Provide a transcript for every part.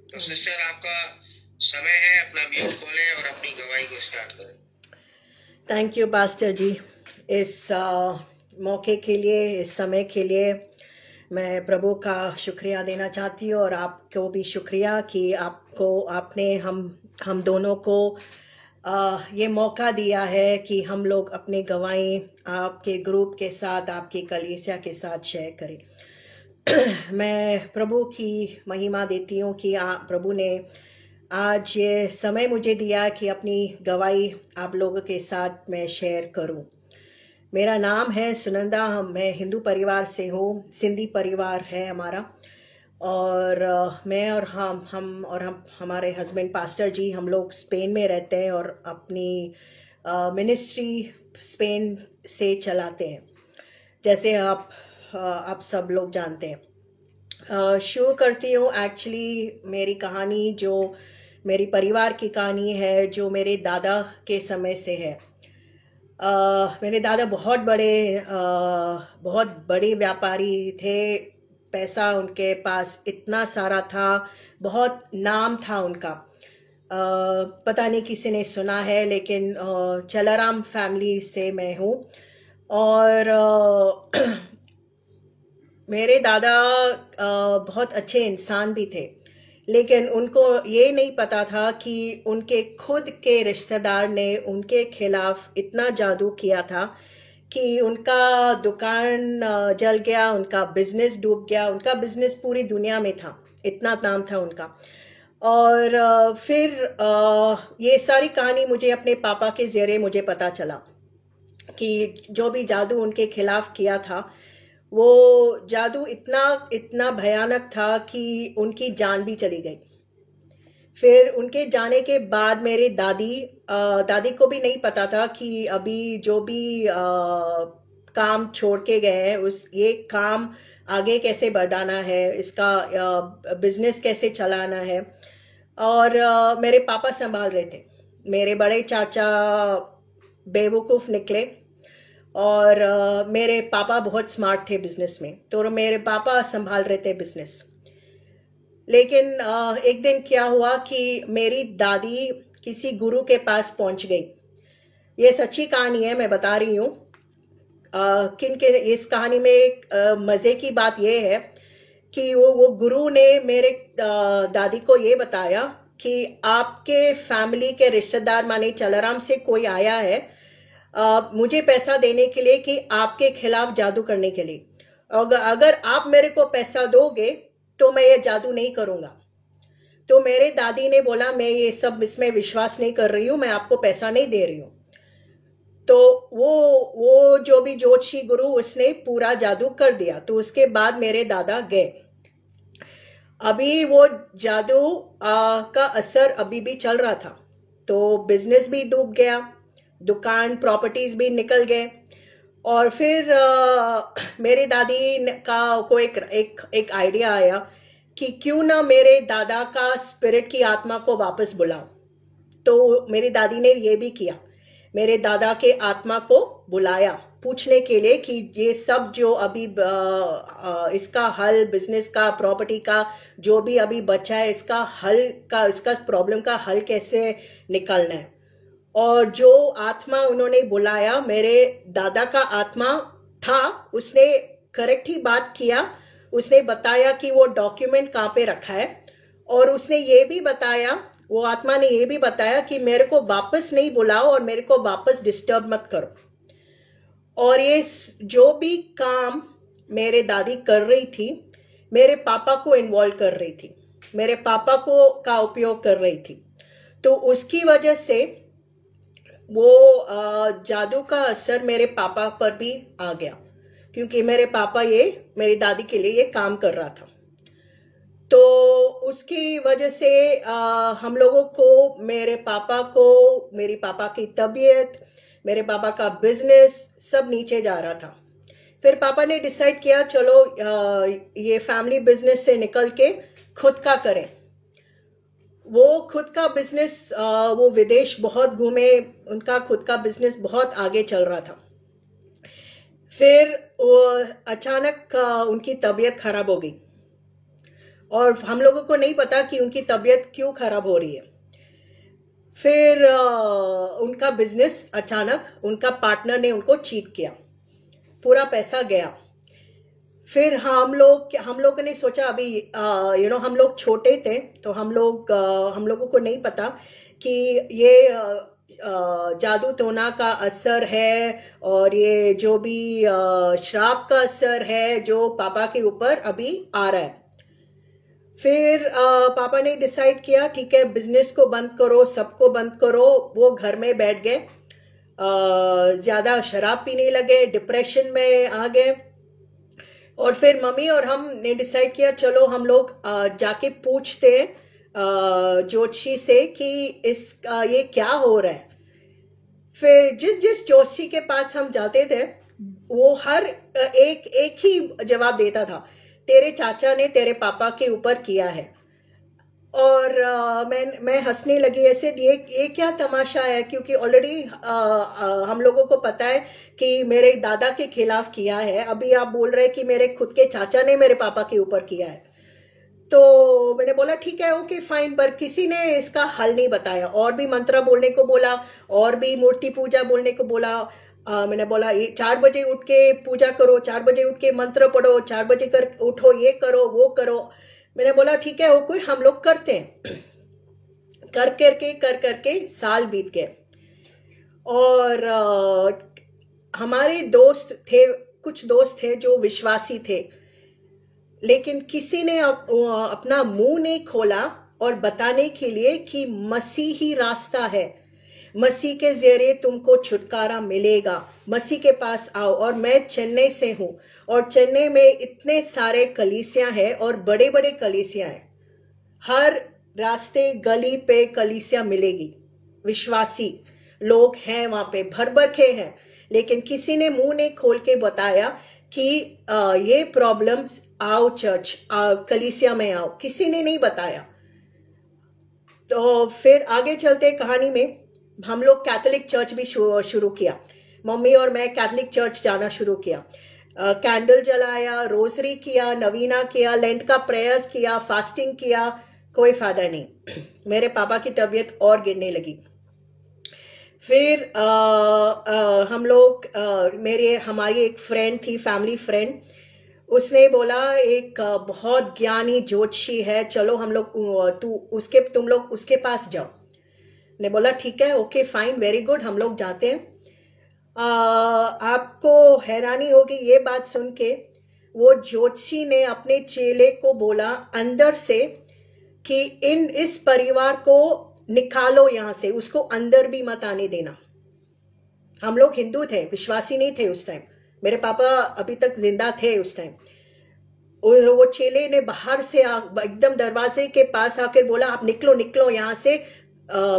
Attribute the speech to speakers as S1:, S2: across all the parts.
S1: तो सिस्टर आपका समय है, अपना म्यूट खोलें और अपनी गवाही को स्टार्ट करें।
S2: थैंक यू पास्टर जी, इस मौके के लिए, इस समय के लिए मैं प्रभु का शुक्रिया देना चाहती हूँ और आपको भी शुक्रिया कि आपने हम दोनों को ये मौका दिया है कि हम लोग अपनी गवाही आपके ग्रुप के साथ, आपकी कलीसिया के साथ शेयर करें। मैं प्रभु की महिमा देती हूँ कि प्रभु ने आज ये समय मुझे दिया कि अपनी गवाही आप लोगों के साथ मैं शेयर करूं। मेरा नाम है सुनंदा, मैं हिंदू परिवार से हूँ, सिंधी परिवार है हमारा। और मैं और हम हमारे हस्बैंड पास्टर जी, हम लोग स्पेन में रहते हैं और अपनी मिनिस्ट्री स्पेन से चलाते हैं, जैसे आप सब लोग जानते हैं। शुरू करती हूँ। एक्चुअली मेरी कहानी, जो मेरी परिवार की कहानी है, जो मेरे दादा के समय से है। मेरे दादा बहुत बड़े व्यापारी थे। पैसा उनके पास इतना सारा था, बहुत नाम था उनका। पता नहीं किसी ने सुना है, लेकिन चलाराम फैमिली से मैं हूँ। और मेरे दादा बहुत अच्छे इंसान भी थे, लेकिन उनको ये नहीं पता था कि उनके खुद के रिश्तेदार ने उनके खिलाफ इतना जादू किया था कि उनका दुकान जल गया, उनका बिजनेस डूब गया। उनका बिजनेस पूरी दुनिया में था, इतना नाम था उनका। और फिर ये सारी कहानी मुझे अपने पापा के ज़रिए मुझे पता चला कि जो भी जादू उनके खिलाफ किया था, वो जादू इतना भयानक था कि उनकी जान भी चली गई। फिर उनके जाने के बाद मेरे दादी को भी नहीं पता था कि अभी जो भी काम छोड़ के गए हैं, ये काम आगे कैसे बढ़ाना है, इसका बिजनेस कैसे चलाना है। और मेरे पापा संभाल रहे थे। मेरे बड़े चाचा बेवकूफ़ निकले और मेरे पापा बहुत स्मार्ट थे बिजनेस में, तो मेरे पापा संभाल रहे थे बिजनेस। लेकिन एक दिन क्या हुआ कि मेरी दादी किसी गुरु के पास पहुंच गई। ये सच्ची कहानी है, मैं बता रही हूँ। इस कहानी में एक मज़े की बात ये है कि वो गुरु ने मेरे दादी को ये बताया कि आपके फैमिली के रिश्तेदार माने चलाराम से कोई आया है मुझे पैसा देने के लिए, कि आपके खिलाफ जादू करने के लिए। अगर आप मेरे को पैसा दोगे तो मैं ये जादू नहीं करूंगा। तो मेरे दादी ने बोला, मैं ये सब इसमें विश्वास नहीं कर रही हूँ, मैं आपको पैसा नहीं दे रही हूँ। तो वो जो भी ज्योतिषी गुरु, उसने पूरा जादू कर दिया। तो उसके बाद मेरे दादा गए। अभी वो जादू का असर अभी भी चल रहा था, तो बिजनेस भी डूब गया, दुकान प्रॉपर्टीज भी निकल गए। और फिर मेरे दादी को एक आइडिया आया कि क्यों ना मेरे दादा का स्पिरिट की आत्मा को वापस बुलाओ। तो मेरी दादी ने ये भी किया, मेरे दादा के आत्मा को बुलाया पूछने के लिए कि ये सब जो अभी इसका हल, बिजनेस का, प्रॉपर्टी का जो भी अभी बचा है, इसका प्रॉब्लम का हल कैसे निकालना है। और जो आत्मा उन्होंने बुलाया, मेरे दादा का आत्मा था, उसने करेक्ट ही बात किया। उसने बताया कि वो डॉक्यूमेंट कहाँ पे रखा है, और उसने ये भी बताया, वो आत्मा ने ये भी बताया कि मेरे को वापस नहीं बुलाओ और मेरे को वापस डिस्टर्ब मत करो। और ये जो भी काम मेरे दादी कर रही थी, मेरे पापा को इन्वॉल्व कर रही थी, मेरे पापा का उपयोग कर रही थी। तो उसकी वजह से वो जादू का असर मेरे पापा पर भी आ गया, क्योंकि मेरे पापा मेरी दादी के लिए ये काम कर रहा था। तो उसकी वजह से हम लोगों को, मेरे पापा की तबीयत, मेरे पापा का बिजनेस सब नीचे जा रहा था। फिर पापा ने डिसाइड किया, चलो ये फैमिली बिजनेस से निकल के खुद का करें। वो खुद का बिजनेस, वो विदेश बहुत घूमे, उनका खुद का बिजनेस बहुत आगे चल रहा था। फिर वो अचानक उनकी तबीयत खराब हो गई और हम लोगों को नहीं पता कि उनकी तबीयत क्यों खराब हो रही है। फिर उनका बिजनेस अचानक उनका पार्टनर ने उनको चीट किया, पूरा पैसा गया। फिर हम लोगों ने सोचा, अभी हम लोग छोटे थे तो हम लोगों को नहीं पता कि ये जादू टोना का असर है और ये जो भी श्राप का असर है जो पापा के ऊपर अभी आ रहा है। फिर पापा ने डिसाइड किया, ठीक है बिजनेस को बंद करो, सबको बंद करो। वो घर में बैठ गए, ज्यादा शराब पीने लगे, डिप्रेशन में आ गए। और फिर मम्मी और हम ने डिसाइड किया, चलो हम लोग जाके पूछते ज्योतिषी से कि ये क्या हो रहा है। फिर जिस ज्योतिषी के पास हम जाते थे वो हर एक ही जवाब देता था, तेरे चाचा ने तेरे पापा के ऊपर किया है। और मैं हंसने लगी, ऐसे ये क्या तमाशा है, क्योंकि ऑलरेडी हम लोगों को पता है कि मेरे दादा के खिलाफ किया है, अभी आप बोल रहे हैं कि मेरे खुद के चाचा ने मेरे पापा के ऊपर किया है। तो मैंने बोला ठीक है ओके फाइन, पर किसी ने इसका हल नहीं बताया। और भी मंत्र बोलने को बोला, और भी मूर्ति पूजा बोलने को बोला। मैंने बोला 4 बजे उठ के पूजा करो, 4 बजे उठ के मंत्र पढ़ो, 4 बजे उठो, ये करो वो करो। मैंने बोला ठीक है वो कोई हम लोग करते हैं। कर करके साल बीत गए। और हमारे कुछ दोस्त थे जो विश्वासी थे, लेकिन किसी ने अपना मुंह नहीं खोला और बताने के लिए कि मसीह ही रास्ता है, मसीह के जरिए तुमको छुटकारा मिलेगा, मसीह के पास आओ। और मैं चेन्नई से हूं और चेन्नई में इतने सारे कलीसियां हैं और बड़े बड़े कलीसियां हैं, हर रास्ते गली पे कलीसिया मिलेगी, विश्वासी लोग हैं वहां पे, भर भर के हैं। लेकिन किसी ने मुंह नहीं खोल के बताया कि ये प्रॉब्लम, आओ चर्च, कलीसिया में आओ, किसी ने नहीं बताया। तो फिर आगे चलते कहानी में, हम लोग कैथोलिक चर्च भी शुरू किया। मम्मी और मैं कैथोलिक चर्च जाना शुरू किया, कैंडल जलाया, रोजरी किया, नवीना किया, लेंट का प्रेयर्स किया, फास्टिंग किया, कोई फायदा नहीं। मेरे पापा की तबीयत और गिरने लगी। फिर हमारी एक फ्रेंड थी, फैमिली फ्रेंड, उसने बोला एक बहुत ज्ञानी ज्योतिषी है, चलो हम लोग तुम लोग उसके पास जाओ। ने बोला ठीक है ओके फाइन वेरी गुड, हम लोग जाते हैं। आपको हैरानी होगी ये बात सुन के, वो ज्योतिषी ने अपने चेले को बोला अंदर से कि इस परिवार को निकालो यहां से, उसको अंदर भी मत आने देना। हम लोग हिंदू थे, विश्वासी नहीं थे उस टाइम, मेरे पापा अभी तक जिंदा थे उस टाइम। वो चेले ने बाहर से एकदम दरवाजे के पास आकर बोला आप निकलो निकलो यहां से,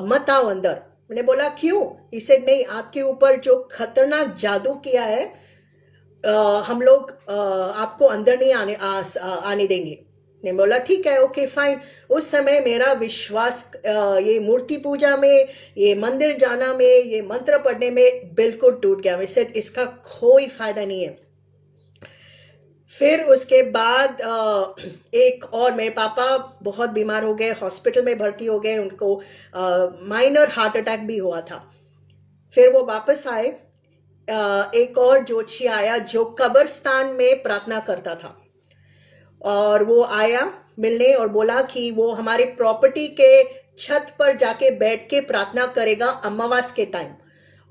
S2: मत आओ अंदर। मैंने बोला क्यों? इसे नहीं, आपके ऊपर जो खतरनाक जादू किया है हम लोग आपको अंदर नहीं आने देंगे। ने बोला ठीक है ओके फाइन। उस समय मेरा विश्वास ये मूर्ति पूजा में, ये मंदिर जाना में, ये मंत्र पढ़ने में बिल्कुल टूट गया। वैसे इसका कोई फायदा नहीं है। फिर उसके बाद एक और, मेरे पापा बहुत बीमार हो गए, हॉस्पिटल में भर्ती हो गए, उनको माइनर हार्ट अटैक भी हुआ था। फिर वो वापस आए, एक और ज्योतिषी आया जो कब्रिस्तान में प्रार्थना करता था, और वो आया मिलने और बोला कि वो हमारे प्रॉपर्टी के छत पर जाके बैठ के प्रार्थना करेगा अमावस के टाइम,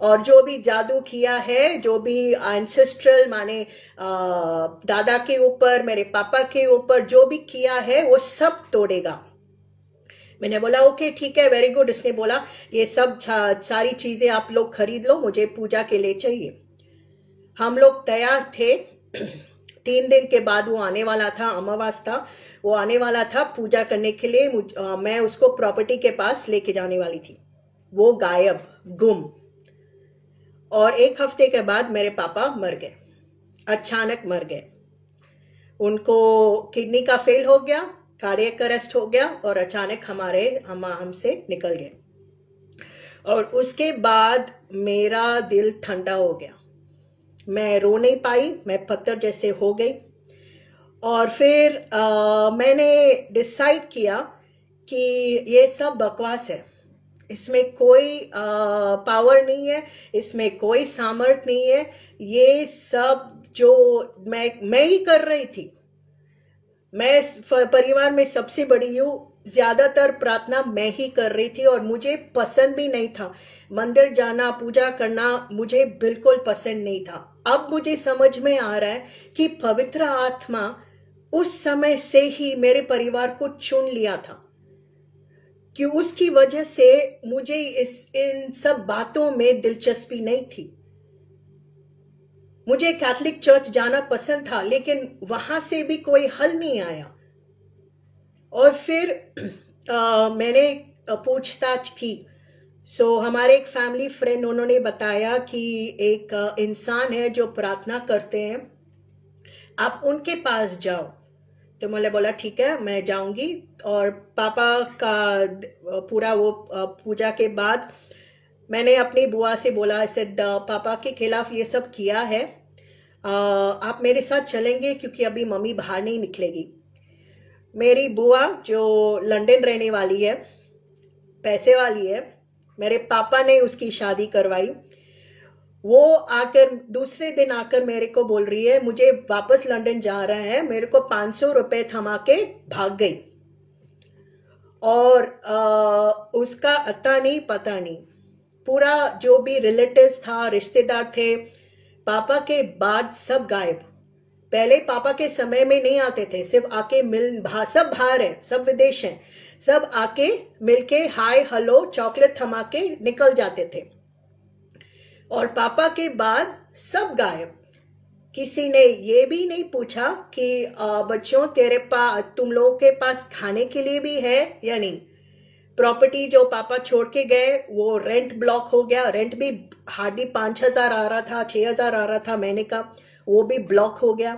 S2: और जो भी जादू किया है, जो भी एंसेस्ट्रल माने दादा के ऊपर, मेरे पापा के ऊपर जो भी किया है वो सब तोड़ेगा। मैंने बोला ओके ठीक है वेरी गुड। इसने बोला ये सब सारी चीजें आप लोग खरीद लो, मुझे पूजा के लिए चाहिए। हम लोग तैयार थे। 3 दिन के बाद वो आने वाला था, अमावस था, वो आने वाला था पूजा करने के लिए। मैं उसको प्रॉपर्टी के पास लेके जाने वाली थी। वो गायब, गुम। और 1 हफ्ते के बाद मेरे पापा मर गए, अचानक मर गए। उनको किडनी का फेल हो गया, कार्डियक अरेस्ट हो गया, और अचानक हमसे निकल गए। और उसके बाद मेरा दिल ठंडा हो गया, मैं रो नहीं पाई, मैं पत्थर जैसे हो गई। और फिर मैंने डिसाइड किया कि ये सब बकवास है, इसमें कोई पावर नहीं है, इसमें कोई सामर्थ नहीं है, ये सब जो मैं ही कर रही थी। मैं परिवार में सबसे बड़ी हूँ, ज्यादातर प्रार्थना मैं ही कर रही थी और मुझे पसंद भी नहीं था। मंदिर जाना, पूजा करना मुझे बिल्कुल पसंद नहीं था। अब मुझे समझ में आ रहा है कि पवित्र आत्मा उस समय से ही मेरे परिवार को चुन लिया था, कि उसकी वजह से मुझे इन सब बातों में दिलचस्पी नहीं थी। मुझे कैथोलिक चर्च जाना पसंद था, लेकिन वहां से भी कोई हल नहीं आया। और फिर मैंने पूछताछ की। हमारे एक फैमिली फ्रेंड, उन्होंने बताया कि एक इंसान है जो प्रार्थना करते हैं, आप उनके पास जाओ। तो मैंने बोला ठीक है, मैं जाऊंगी। और पापा का पूरा वो पूजा के बाद मैंने अपनी बुआ से बोला, ऐसे पापा के खिलाफ ये सब किया है, आप मेरे साथ चलेंगे, क्योंकि अभी मम्मी बाहर नहीं निकलेगी। मेरी बुआ जो लंदन रहने वाली है, पैसे वाली है, मेरे पापा ने उसकी शादी करवाई। वो आकर दूसरे दिन आकर मेरे को बोल रही है, मुझे वापस लंदन जा रहा है, मेरे को 500 रुपए थमा के भाग गई। और उसका अता नहीं पता नहीं, पूरा जो भी रिलेटिव्स था, रिश्तेदार थे, पापा के बाद सब गायब। पहले पापा के समय में नहीं आते थे, सिर्फ आके सब बाहर है, सब विदेश हैं, सब आके मिलके हाय हेलो चॉकलेट थमा के निकल जाते थे। और पापा के बाद सब गायब। किसी ने ये भी नहीं पूछा कि बच्चों तुम लोगों के पास खाने के लिए भी है या नहीं। प्रॉपर्टी जो पापा छोड़ के गए वो रेंट ब्लॉक हो गया, रेंट भी हार्डली 5,000 आ रहा था, 6,000 आ रहा था महीने का, वो भी ब्लॉक हो गया।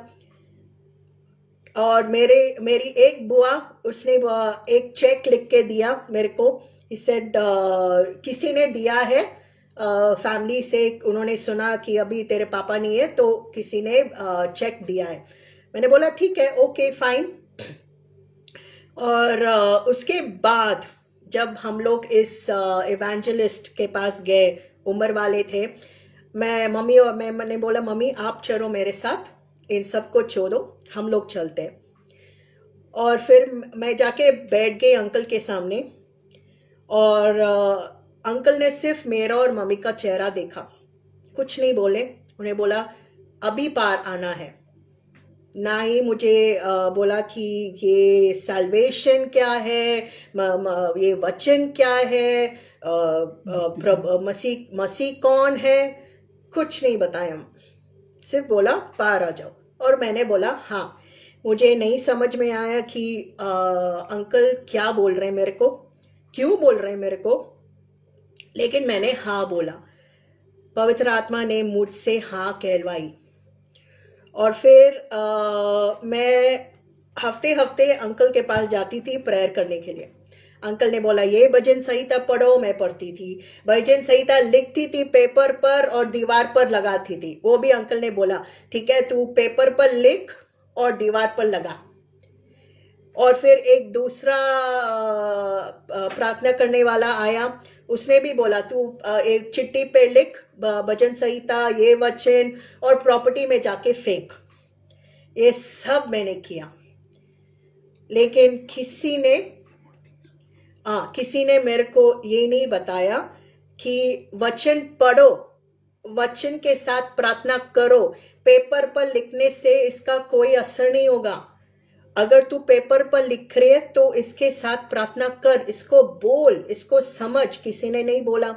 S2: और मेरी एक बुआ, उसने एक चेक लिख के दिया मेरे को, इसे किसी ने दिया है फैमिली से, उन्होंने सुना कि अभी तेरे पापा नहीं है तो किसी ने चेक दिया है। मैंने बोला ठीक है, ओके फाइन। और उसके बाद जब हम लोग इस इवेंजलिस्ट के पास गए, उम्र वाले थे, मैंने बोला मम्मी आप चलो मेरे साथ, इन सबको छोड़ो, हम लोग चलते। और फिर मैं जाके बैठ गई अंकल के सामने, और अंकल ने सिर्फ मेरा और मम्मी का चेहरा देखा, कुछ नहीं बोले। उन्हें बोला अभी पार आना है, ना ही मुझे बोला कि ये सैल्वेशन क्या है, ये वचन क्या है, मसीह कौन है, कुछ नहीं बताया, सिर्फ बोला पार आ जाओ। और मैंने बोला हाँ। मुझे नहीं समझ में आया कि अंकल क्या बोल रहे हैं मेरे को, क्यों बोल रहे हैं मेरे को, लेकिन मैंने हाँ बोला। पवित्र आत्मा ने मुझसे हाँ कहलवाई। और फिर मैं हफ्ते हफ्ते अंकल के पास जाती थी प्रेयर करने के लिए। अंकल ने बोला ये भजन संहिता पढ़ो, मैं पढ़ती थी। भजन संहिता लिखती थी पेपर पर और दीवार पर लगाती थी। वो भी अंकल ने बोला ठीक है, तू पेपर पर लिख और दीवार पर लगा। और फिर एक दूसरा प्रार्थना करने वाला आया, उसने भी बोला तू एक चिट्ठी पे लिख भजन संहिता, ये वचन, और प्रॉपर्टी में जाके फेंक। ये सब मैंने किया, लेकिन किसी ने मेरे को ये नहीं बताया कि वचन पढ़ो, वचन के साथ प्रार्थना करो। पेपर पर लिखने से इसका कोई असर नहीं होगा। अगर तू पेपर पर लिख रही है तो इसके साथ प्रार्थना कर, इसको बोल, इसको समझ। किसी ने नहीं बोला।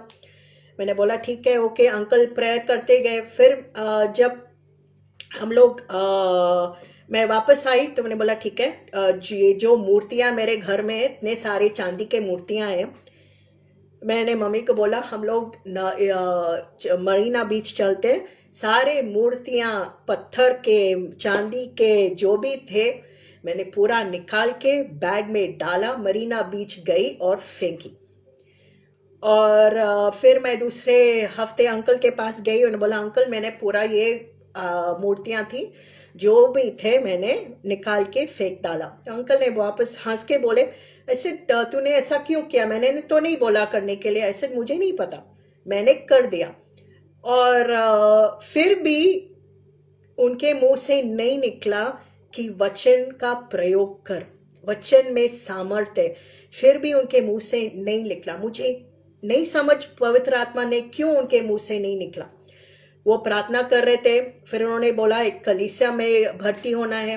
S2: मैंने बोला ठीक है, ओके। अंकल प्रेयर करते गए। फिर जब हम लोग मैं वापस आई तो मैंने बोला ठीक है, ये जो मूर्तियां मेरे घर में इतने सारे चांदी के मूर्तियां हैं, मैंने मम्मी को बोला हम लोग मरीना बीच चलते हैं। सारे मूर्तियां पत्थर के, चांदी के, जो भी थे, मैंने पूरा निकाल के बैग में डाला, मरीना बीच गई और फेंकी। और फिर मैं दूसरे हफ्ते अंकल के पास गई। उन्होंने बोला अंकल मैंने पूरा ये मूर्तियां थी जो भी थे मैंने निकाल के फेंक डाला। अंकल ने वापस हंस के बोले, ऐसे तूने ऐसा क्यों किया? मैंने तो नहीं बोला करने के लिए। ऐसे मुझे नहीं पता, मैंने कर दिया। और फिर भी उनके मुंह से नहीं निकला कि वचन का प्रयोग कर, वचन में सामर्थ्य, फिर भी उनके मुंह से नहीं निकला। मुझे नहीं समझ पवित्र आत्मा ने क्यों उनके मुंह से नहीं निकला। वो प्रार्थना कर रहे थे, फिर उन्होंने बोला एक कलीसिया में भर्ती होना है।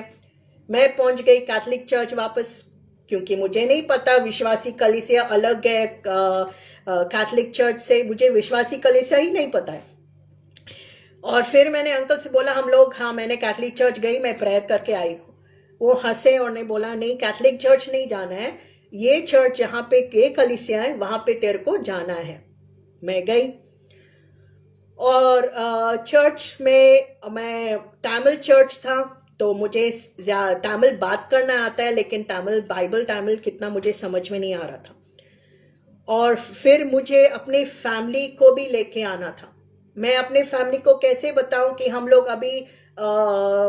S2: मैं पहुंच गई कैथोलिक चर्च वापस, क्योंकि मुझे नहीं पता विश्वासी कलीसिया अलग है कैथोलिक चर्च से। मुझे विश्वासी कलीसिया ही नहीं पता है। और फिर मैंने अंकल से बोला हम लोग, हाँ मैंने कैथोलिक चर्च गई, मैं प्रेयर करके आई हूँ। वो हंसे और ने बोला नहीं, कैथोलिक चर्च नहीं जाना है, ये चर्च जहाँ पे ये कलीसिया है वहां पे तेरे को जाना है। मैं गई और चर्च में, मैं तमिल चर्च था तो मुझे तमिल बात करना आता है, लेकिन तमिल बाइबल तमिल कितना मुझे समझ में नहीं आ रहा था। और फिर मुझे अपने फैमिली को भी लेके आना था। मैं अपने फैमिली को कैसे बताऊं कि हम लोग अभी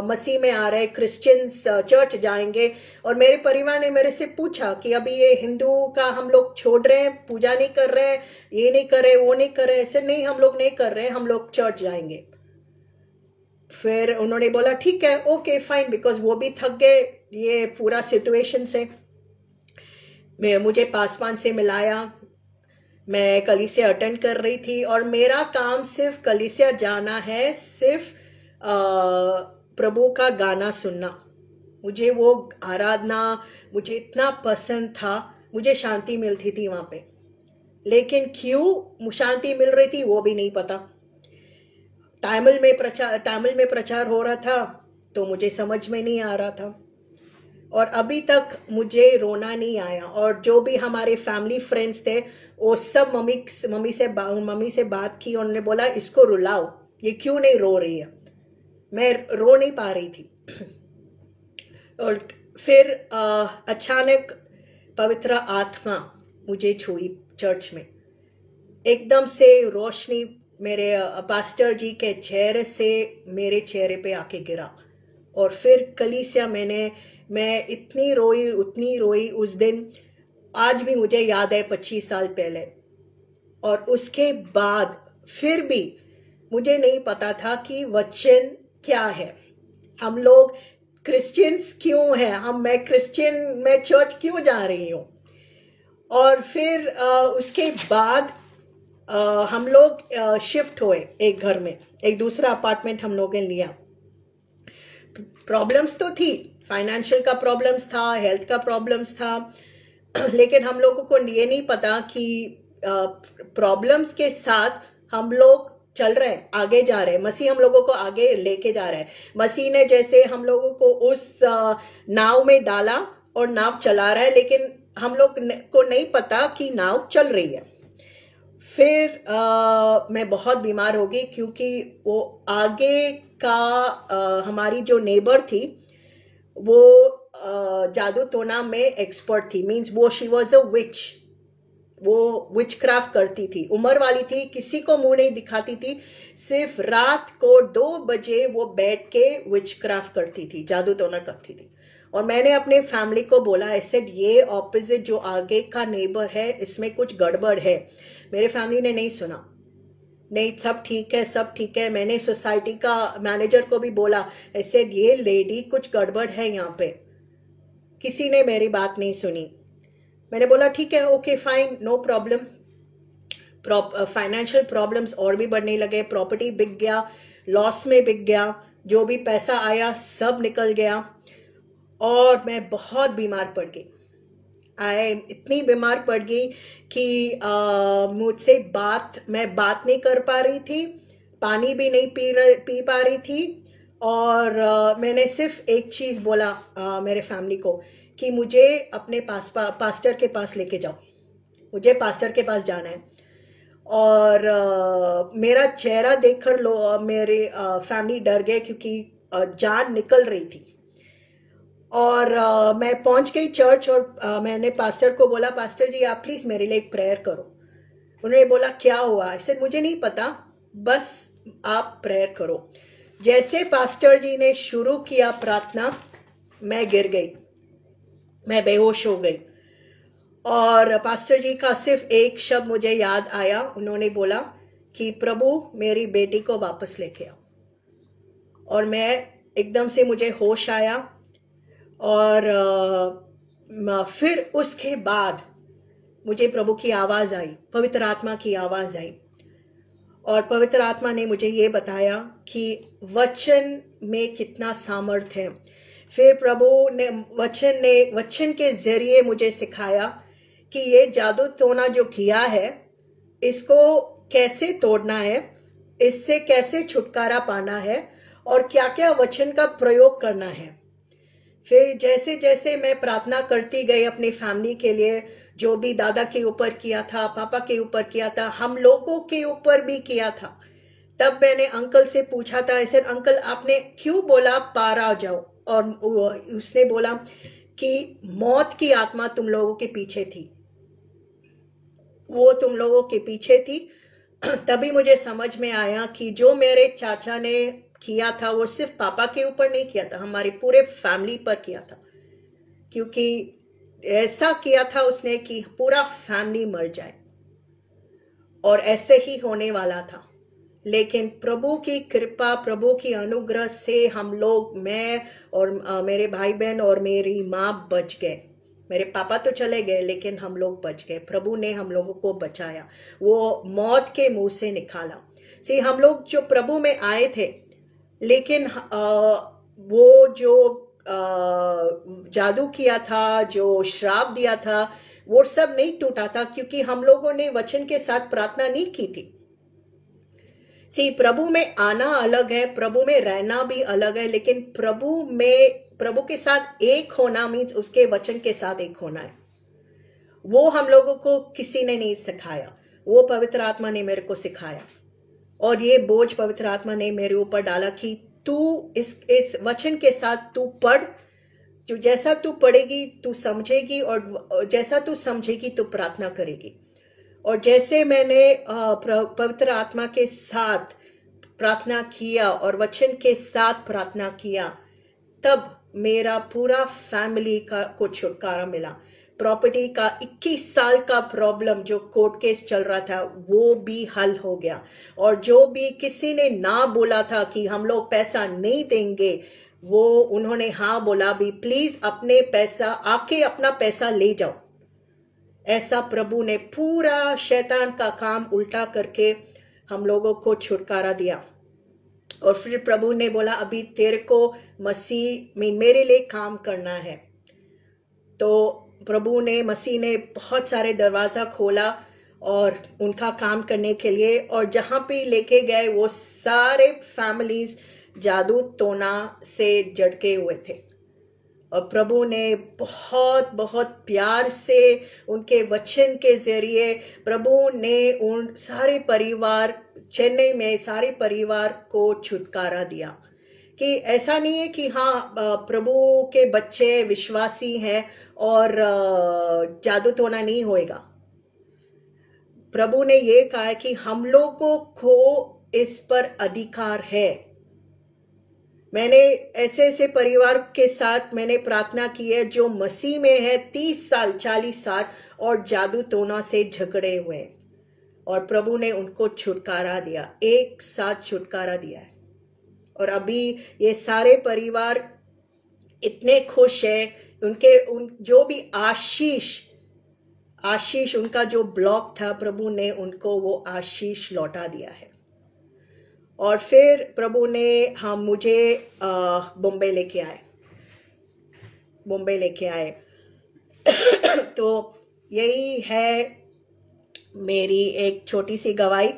S2: मसीह में आ रहे, क्रिश्चियंस चर्च जाएंगे। और मेरे परिवार ने मेरे से पूछा कि अभी ये हिंदू का हम लोग छोड़ रहे हैं, पूजा नहीं कर रहे हैं, ये नहीं कर रहे, वो नहीं कर रहे। ऐसे नहीं, हम लोग नहीं कर रहे, हम लोग चर्च जाएंगे। फिर उन्होंने बोला ठीक है, ओके फाइन, बिकॉज वो भी थक गए ये पूरा सिचुएशन से। मुझे पासवान से मिलाया, मैं कलीसिया अटेंड कर रही थी और मेरा काम सिर्फ कलीसिया जाना है, सिर्फ प्रभु का गाना सुनना। मुझे वो आराधना मुझे इतना पसंद था, मुझे शांति मिलती थी वहां पे। लेकिन क्यों शांति मिल रही थी वो भी नहीं पता। तमिल में प्रचार हो रहा था तो मुझे समझ में नहीं आ रहा था। और अभी तक मुझे रोना नहीं आया। और जो भी हमारे फैमिली फ्रेंड्स थे वो सब मम्मी से बात की, उन्होंने बोला इसको रुलाओ, ये क्यों नहीं रो रही है। मैं रो नहीं पा रही थी। और फिर अचानक पवित्र आत्मा मुझे छुई चर्च में। एकदम से रोशनी मेरे पास्टर जी के चेहरे से मेरे चेहरे पे आके गिरा। और फिर कलीसिया मैं इतनी रोई, उतनी रोई उस दिन, आज भी मुझे याद है 25 साल पहले। और उसके बाद फिर भी मुझे नहीं पता था कि वचन क्या है, हम लोग क्रिश्चियंस क्यों हैं, मैं चर्च क्यों जा रही हूँ। और फिर उसके बाद हम लोग शिफ्ट हुए एक घर में, एक दूसरा अपार्टमेंट हम लोगों ने लिया। प्रॉब्लम्स तो थी, फाइनेंशियल का प्रॉब्लम्स था, हेल्थ का प्रॉब्लम्स था, लेकिन हम लोगों को ये नहीं पता कि प्रॉब्लम्स के साथ हम लोग चल रहे हैं, आगे जा रहे हैं। मसीह हम लोगों को आगे लेके जा रहा है। मसीह ने जैसे हम लोगों को उस नाव में डाला और नाव चला रहा है, लेकिन हम लोग को नहीं पता कि नाव चल रही है। फिर मैं बहुत बीमार हो गई, क्योंकि वो आगे का हमारी जो नेबर थी वो जादू टोना में एक्सपर्ट थी। मींस वो शी वॉज अ विच, वो विच क्राफ्ट करती थी, उम्र वाली थी, किसी को मुंह नहीं दिखाती थी, सिर्फ रात को 2 बजे वो बैठ के विच क्राफ्ट करती थी, जादू टोना करती थी। और मैंने अपने फैमिली को बोला, ऐसे ये ऑपोजिट जो आगे का नेबर है इसमें कुछ गड़बड़ है। मेरे फैमिली ने नहीं सुना, नहीं सब ठीक है, सब ठीक है। मैंने सोसाइटी का मैनेजर को भी बोला, ऐसे ये लेडी कुछ गड़बड़ है यहाँ पे। किसी ने मेरी बात नहीं सुनी। मैंने बोला ठीक है, okay fine, no problem. Financial problems और भी बढ़ने लगे, प्रॉपर्टी बिक गया, लॉस में बिक गया, जो भी पैसा आया सब निकल गया। और मैं बहुत बीमार पड़ गई। इतनी बीमार पड़ गई कि मुझसे मैं बात नहीं कर पा रही थी, पानी भी नहीं पी पा रही थी। और मैंने सिर्फ एक चीज़ बोला मेरे फैमिली को कि मुझे अपने पास्टर के पास लेके जाओ, मुझे पास्टर के पास जाना है। और मेरा चेहरा देखकर मेरे फैमिली डर गए, क्योंकि जान निकल रही थी। और मैं पहुंच गई चर्च और मैंने पास्टर को बोला, पास्टर जी आप प्लीज़ मेरे लिए एक प्रेयर करो। उन्होंने बोला क्या हुआ? ऐसे मुझे नहीं पता, बस आप प्रेयर करो। जैसे पास्टर जी ने शुरू किया प्रार्थना, मैं गिर गई, मैं बेहोश हो गई। और पास्टर जी का सिर्फ एक शब्द मुझे याद आया, उन्होंने बोला कि प्रभु मेरी बेटी को वापस लेके आओ। और मैं एकदम से मुझे होश आया। और फिर उसके बाद मुझे प्रभु की आवाज आई, पवित्र आत्मा की आवाज आई, और पवित्र आत्मा ने मुझे ये बताया कि वचन में कितना सामर्थ्य है। फिर प्रभु ने वचन के जरिए मुझे सिखाया कि ये जादू टोना जो किया है, इसको कैसे तोड़ना है, इससे कैसे छुटकारा पाना है, और क्या क्या वचन का प्रयोग करना है। फिर जैसे जैसे मैं प्रार्थना करती गई अपनी फैमिली के लिए, जो भी दादा के ऊपर किया था, पापा के ऊपर किया था, हम लोगों के ऊपर भी किया था, तब मैंने अंकल से पूछा था, ऐसे अंकल आपने क्यों बोला पार आ जाओ? और उसने बोला कि मौत की आत्मा तुम लोगों के पीछे थी, वो तुम लोगों के पीछे थी। तभी मुझे समझ में आया कि जो मेरे चाचा ने किया था वो सिर्फ पापा के ऊपर नहीं किया था, हमारे पूरे फैमिली पर किया था, क्योंकि ऐसा किया था उसने कि पूरा फैमिली मर जाए, और ऐसे ही होने वाला था। लेकिन प्रभु की कृपा, प्रभु की अनुग्रह से हम लोग, मैं और मेरे भाई बहन और मेरी माँ बच गए। मेरे पापा तो चले गए, लेकिन हम लोग बच गए। प्रभु ने हम लोगों को बचाया, वो मौत के मुंह से निकाला। हम लोग जो प्रभु में आए थे, लेकिन वो जो जादू किया था, जो श्राप दिया था, वो सब नहीं टूटा था, क्योंकि हम लोगों ने वचन के साथ प्रार्थना नहीं की थी। प्रभु में आना अलग है, प्रभु में रहना भी अलग है, लेकिन प्रभु के साथ एक होना मीन्स उसके वचन के साथ एक होना है। वो हम लोगों को किसी ने नहीं सिखाया, वो पवित्र आत्मा ने मेरे को सिखाया। और ये बोझ पवित्र आत्मा ने मेरे ऊपर डाला कि तू इस वचन के साथ तू पढ़, जो जैसा तू पढ़ेगी तू समझेगी, और जैसा तू समझेगी तू प्रार्थना करेगी। और जैसे मैंने पवित्र आत्मा के साथ प्रार्थना किया और वचन के साथ प्रार्थना किया, तब मेरा पूरा फैमिली को छुटकारा मिला। प्रॉपर्टी का 21 साल का प्रॉब्लम जो कोर्ट केस चल रहा था, वो भी हल हो गया। और जो भी किसी ने ना बोला था कि हम लोग पैसा नहीं देंगे, वो उन्होंने हाँ बोला भी, प्लीज अपने पैसा आके अपना पैसा ले जाओ। ऐसा प्रभु ने पूरा शैतान का काम उल्टा करके हम लोगों को छुटकारा दिया। और फिर प्रभु ने बोला, अभी तेरे को मसीह में मेरे लिए काम करना है। तो प्रभु ने, मसीह ने बहुत सारे दरवाजा खोला और उनका काम करने के लिए, और जहां पे लेके गए वो सारे फैमिलीज जादू टोना से झटके हुए थे। और प्रभु ने बहुत बहुत प्यार से उनके वचन के जरिए प्रभु ने उन सारे परिवार, चेन्नई में सारे परिवार को छुटकारा दिया। कि ऐसा नहीं है कि हाँ प्रभु के बच्चे विश्वासी हैं और जादू टोना नहीं होएगा। प्रभु ने ये कहा कि हम लोगों को इस पर अधिकार है। मैंने ऐसे परिवार के साथ मैंने प्रार्थना की है जो मसीह में है 30 साल 40 साल और जादू टोना से झगड़े हुए, और प्रभु ने उनको छुटकारा दिया, एक साथ छुटकारा दिया है। और अभी ये सारे परिवार इतने खुश है। जो भी आशीष उनका जो ब्लॉक था, प्रभु ने उनको वो आशीष लौटा दिया है। और फिर प्रभु ने मुझे बॉम्बे लेके आए। तो यही है मेरी एक छोटी सी गवाही।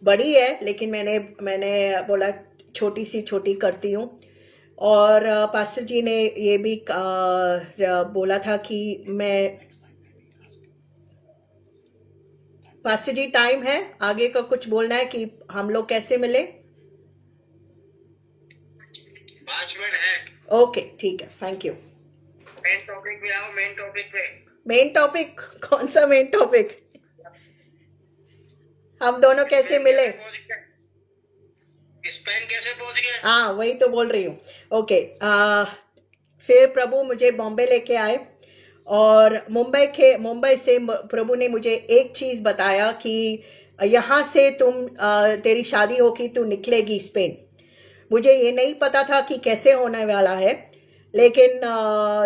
S2: बड़ी है, लेकिन मैंने बोला छोटी करती हूँ। और पास्टर जी ने ये भी बोला था कि पास्टर जी टाइम है, आगे का कुछ बोलना है कि हम लोग कैसे मिले?
S1: 5 मिनट है।
S2: ओके, ठीक है, थैंक यू।
S1: मेन टॉपिक पे आओ।
S2: मेन टॉपिक कौन सा मेन टॉपिक? हम दोनों कैसे मिले?
S1: स्पेन कैसे पहुंच गए?
S2: हाँ, वही तो बोल रही हूँ। ओके, फिर प्रभु मुझे बॉम्बे लेके आए, और मुंबई से प्रभु ने मुझे एक चीज बताया कि यहाँ से तेरी शादी होगी, तू निकलेगी स्पेन। मुझे ये नहीं पता था कि कैसे होने वाला है, लेकिन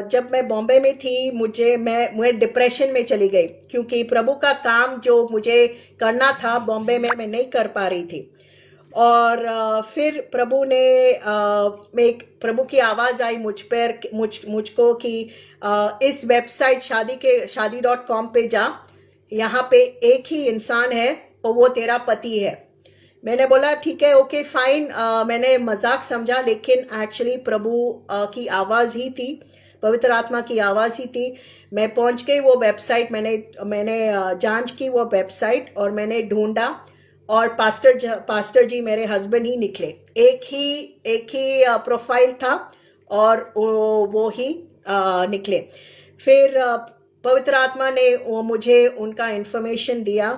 S2: जब मैं बॉम्बे में थी, मैं डिप्रेशन में चली गई, क्योंकि प्रभु का काम जो मुझे करना था बॉम्बे में मैं नहीं कर पा रही थी। और फिर प्रभु की आवाज आई मुझको कि इस वेबसाइट शादी.com पे जा, यहाँ पे एक ही इंसान है और वो तेरा पति है। मैंने बोला ठीक है, ओके फाइन। मैंने मजाक समझा, लेकिन एक्चुअली प्रभु की आवाज ही थी, पवित्र आत्मा की आवाज ही थी। मैं पहुंच गई वो वेबसाइट, मैंने जांच की वो वेबसाइट, और मैंने ढूंढा, और पास्टर जी मेरे हस्बैंड ही निकले। एक ही प्रोफाइल था, और वो ही निकले। फिर पवित्र आत्मा ने मुझे उनका इंफॉर्मेशन दिया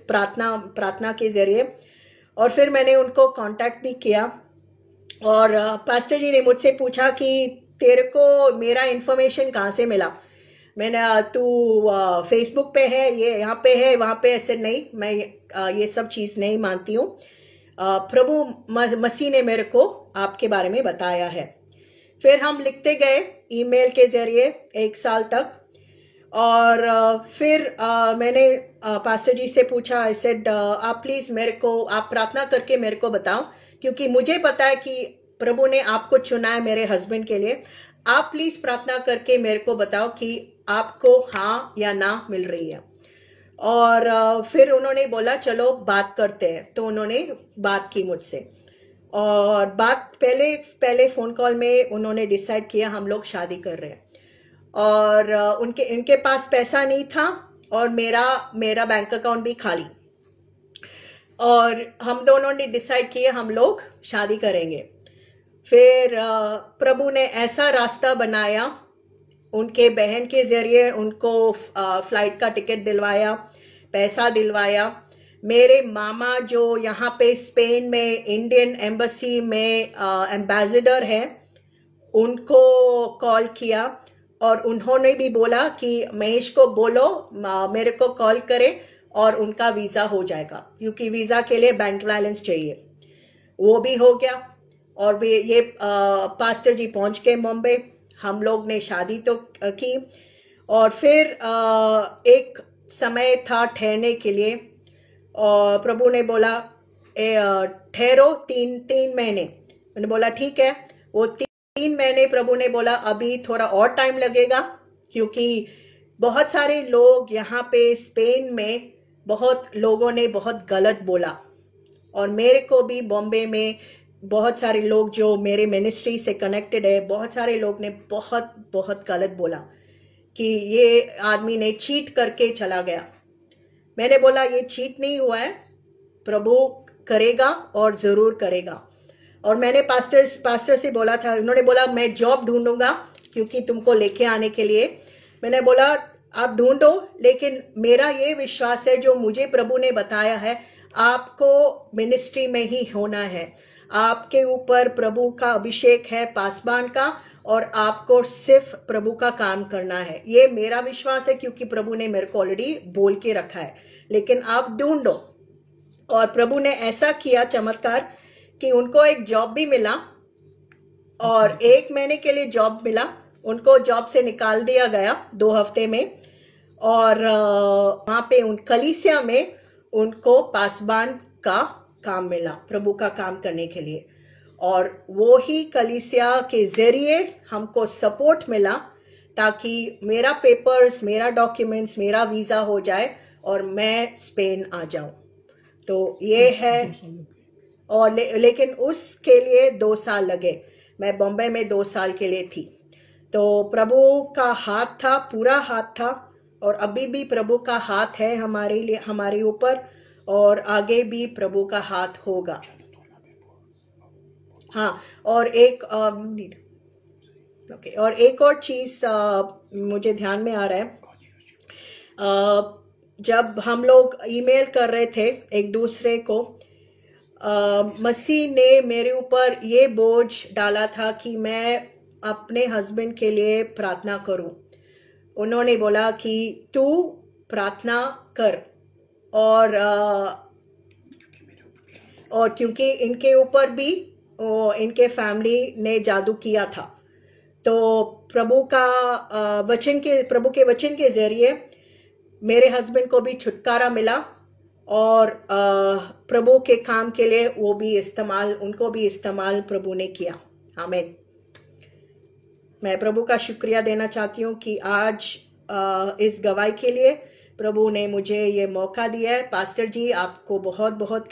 S2: प्रार्थना के जरिए, और फिर मैंने उनको कांटेक्ट भी किया। और पास्टर जी ने मुझसे पूछा कि तेरे को मेरा इंफॉर्मेशन कहाँ से मिला। मैंने तू फेसबुक पे है, ये यहाँ पे है, वहाँ पे ऐसे नहीं, मैं ये सब चीज़ नहीं मानती हूँ। प्रभु मसीह ने मेरे को आपके बारे में बताया है। फिर हम लिखते गए ईमेल के जरिए 1 साल तक। और फिर मैंने पास्टर जी से पूछा, आई सेड आप प्लीज आप प्रार्थना करके मेरे को बताओ, क्योंकि मुझे पता है कि प्रभु ने आपको चुना है मेरे हस्बैंड के लिए। आप प्लीज प्रार्थना करके मेरे को बताओ कि आपको हाँ या ना मिल रही है। और फिर उन्होंने बोला चलो बात करते हैं, तो उन्होंने बात की मुझसे, और पहले फोन कॉल में उन्होंने डिसाइड किया हम लोग शादी कर रहे हैं। और इनके पास पैसा नहीं था, और मेरा बैंक अकाउंट भी खाली, और हम दोनों ने डिसाइड किया हम लोग शादी करेंगे। फिर प्रभु ने ऐसा रास्ता बनाया, उनके बहन के जरिए उनको फ्लाइट का टिकट दिलवाया, पैसा दिलवाया। मेरे मामा जो यहाँ पे स्पेन में इंडियन एम्बेसी में एम्बेसडर है, उनको कॉल किया, और उन्होंने भी बोला कि महेश को बोलो मेरे को कॉल करे, और उनका वीज़ा हो जाएगा, क्योंकि वीज़ा के लिए बैंक बैलेंस चाहिए। वो भी हो गया, और ये पास्टर जी पहुंच गए मुंबई। हम लोग ने शादी तो की, और फिर एक समय था ठहरने के लिए, और प्रभु ने बोला ठहरो 3 महीने। मैंने बोला ठीक है। वो 3 महीने प्रभु ने बोला अभी थोड़ा और टाइम लगेगा, क्योंकि बहुत सारे लोग यहाँ पे स्पेन में, बहुत लोगों ने बहुत गलत बोला, और मेरे को भी बॉम्बे में बहुत सारे लोग जो मेरे मिनिस्ट्री से कनेक्टेड है, बहुत सारे लोग ने बहुत बहुत गलत बोला कि ये आदमी ने चीट करके चला गया। मैंने बोला ये चीट नहीं हुआ है, प्रभु करेगा और जरूर करेगा। और मैंने पास्टर से बोला था, उन्होंने बोला मैं जॉब ढूंढूंगा क्योंकि तुमको लेके आने के लिए। मैंने बोला आप ढूंढो, लेकिन मेरा ये विश्वास है जो मुझे प्रभु ने बताया है, आपको मिनिस्ट्री में ही होना है। आपके ऊपर प्रभु का अभिषेक है पासबान का, और आपको सिर्फ प्रभु का काम करना है। ये मेरा विश्वास है, क्योंकि प्रभु ने मेरे को ऑलरेडी बोल के रखा है। लेकिन आप ढूंढो। और प्रभु ने ऐसा किया चमत्कार कि उनको एक जॉब भी मिला, और 1 महीने के लिए जॉब मिला। उनको जॉब से निकाल दिया गया 2 हफ्ते में, और वहां पे उन कलीसिया में उनको पासबान का काम मिला, प्रभु का काम करने के लिए। और वो ही कलीसिया के जरिए हमको सपोर्ट मिला, ताकि मेरा पेपर्स, मेरा डॉक्यूमेंट्स, मेरा वीजा हो जाए और मैं स्पेन आ जाऊं। तो ये है। और लेकिन उसके लिए 2 साल लगे। मैं बॉम्बे में 2 साल के लिए थी। तो प्रभु का हाथ था, पूरा हाथ था, और अभी भी प्रभु का हाथ है हमारे लिए, हमारे ऊपर, और आगे भी प्रभु का हाथ होगा। हाँ, और एक और चीज मुझे ध्यान में आ रहा है। जब हम लोग ईमेल कर रहे थे एक दूसरे को, मसीह ने मेरे ऊपर ये बोझ डाला था कि मैं अपने हस्बैंड के लिए प्रार्थना करूं। उन्होंने बोला कि तू प्रार्थना कर, और क्योंकि इनके ऊपर भी इनके फैमिली ने जादू किया था, तो प्रभु के वचन के जरिए मेरे हस्बैंड को भी छुटकारा मिला, और प्रभु के काम के लिए उनको भी इस्तेमाल प्रभु ने किया। आमीन। मैं प्रभु का शुक्रिया देना चाहती हूँ कि आज इस गवाही के लिए प्रभु ने मुझे ये मौका दिया है। पास्टर जी, आपको बहुत बहुत